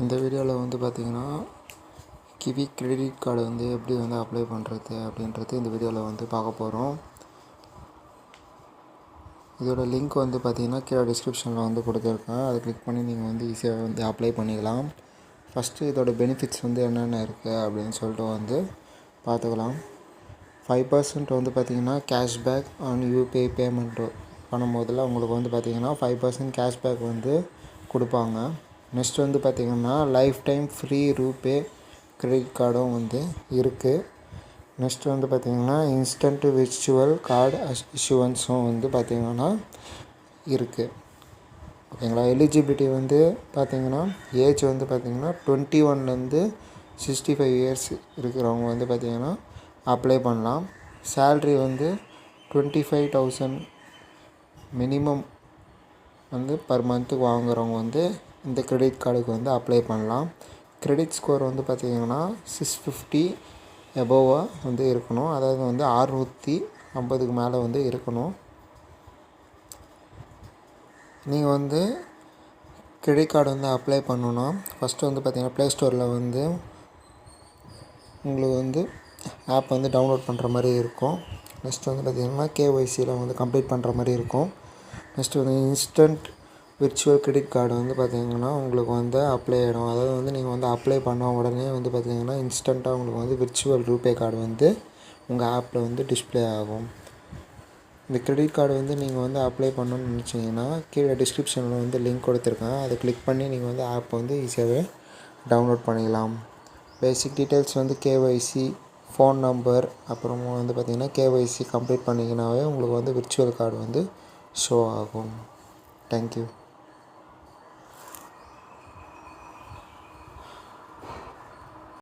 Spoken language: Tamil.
இந்த வீடியோவில் வந்து பார்த்திங்கன்னா கிவி கிரெடிட் கார்டு வந்து எப்படி வந்து அப்ளை பண்ணுறது அப்படின்றது இந்த வீடியோவில் வந்து பார்க்க போகிறோம். இதோட லிங்க் வந்து பார்த்திங்கன்னா கீழே டிஸ்கிரிப்ஷனில் வந்து கொடுத்துருக்கேன். அதை கிளிக் பண்ணி நீங்கள் வந்து ஈஸியாக வந்து அப்ளை பண்ணிக்கலாம். ஃபஸ்ட்டு இதோட பெனிஃபிட்ஸ் வந்து என்னென்ன இருக்குது அப்படின்னு சொல்லிட்டு வந்து பார்த்துக்கலாம். 5% வந்து பார்த்திங்கன்னா கேஷ்பேக் ஆன் யூபிஐ பேமெண்ட்டு பண்ணும்போதில் உங்களுக்கு வந்து பார்த்திங்கன்னா 5% கேஷ்பேக் வந்து கொடுப்பாங்க. நெக்ஸ்ட் வந்து பார்த்திங்கன்னா life time free RuPay credit கார்டும் வந்து இருக்குது. நெக்ஸ்ட் வந்து பார்த்திங்கன்னா இன்ஸ்டன்ட் விர்ச்சுவல் கார்டு இஷ்யூவன்ஸும் வந்து பார்த்திங்கன்னா இருக்குது. ஓகேங்களா. எலிஜிபிலிட்டி வந்து பார்த்திங்கன்னா ஏஜ் வந்து பார்த்திங்கன்னா 21 65 இயர்ஸ் இருக்கிறவங்க வந்து பார்த்திங்கன்னா அப்ளை பண்ணலாம். சேல்ரி வந்து 25,000 மினிமம் வந்து பர் மந்த்துக்கு வாங்குறவங்க வந்து இந்த கிரெடிட் கார்டுக்கு வந்து அப்ளை பண்ணலாம். கிரெடிட் ஸ்கோர் வந்து பார்த்திங்கன்னா 650 எபோவாக வந்து இருக்கணும். அதாவது வந்து 650க்கு மேலே வந்து இருக்கணும். நீங்கள் வந்து கிரெடிட் கார்டு வந்து அப்ளை பண்ணணுன்னா ஃபஸ்ட்டு வந்து பார்த்திங்கன்னா ப்ளே ஸ்டோரில் வந்து உங்களுக்கு வந்து ஆப் வந்து டவுன்லோட் பண்ணுற மாதிரி இருக்கும். நெக்ஸ்ட் வந்து பார்த்திங்கன்னா கேஒய்சியில் வந்து கம்ப்ளீட் பண்ணுற மாதிரி இருக்கும். நெக்ஸ்ட் வந்து இன்ஸ்டன்ட் விர்ச்சுவல் கிரெடிட் கார்டு வந்து பார்த்திங்கன்னா உங்களுக்கு வந்து அப்ளை ஆகிடும். அதாவது வந்து நீங்கள் வந்து அப்ளை பண்ண உடனே வந்து பார்த்திங்கன்னா இன்ஸ்டண்ட்டாக உங்களுக்கு வந்து விர்ச்சுவல் ரூபே கார்டு வந்து உங்கள் ஆப்பில் வந்து டிஸ்பிளே ஆகும். இந்த கிரெடிட் கார்டு வந்து நீங்கள் வந்து அப்ளை பண்ணணும்னு நினச்சிங்கன்னா கீழே டிஸ்கிரிப்ஷனில் வந்து லிங்க் கொடுத்துருக்கேன். அதை கிளிக் பண்ணி நீங்கள் வந்து ஆப் வந்து ஈஸியாகவே டவுன்லோட் பண்ணிக்கலாம். பேசிக் டீட்டெயில்ஸ் வந்து கேஒய்சி, ஃபோன் நம்பர், அப்புறமா வந்து பார்த்திங்கன்னா கேஒய்சி கம்ப்ளீட் பண்ணிங்கனாவே உங்களுக்கு வந்து விர்ச்சுவல் கார்டு வந்து ஷோ ஆகும். தேங்க்யூ.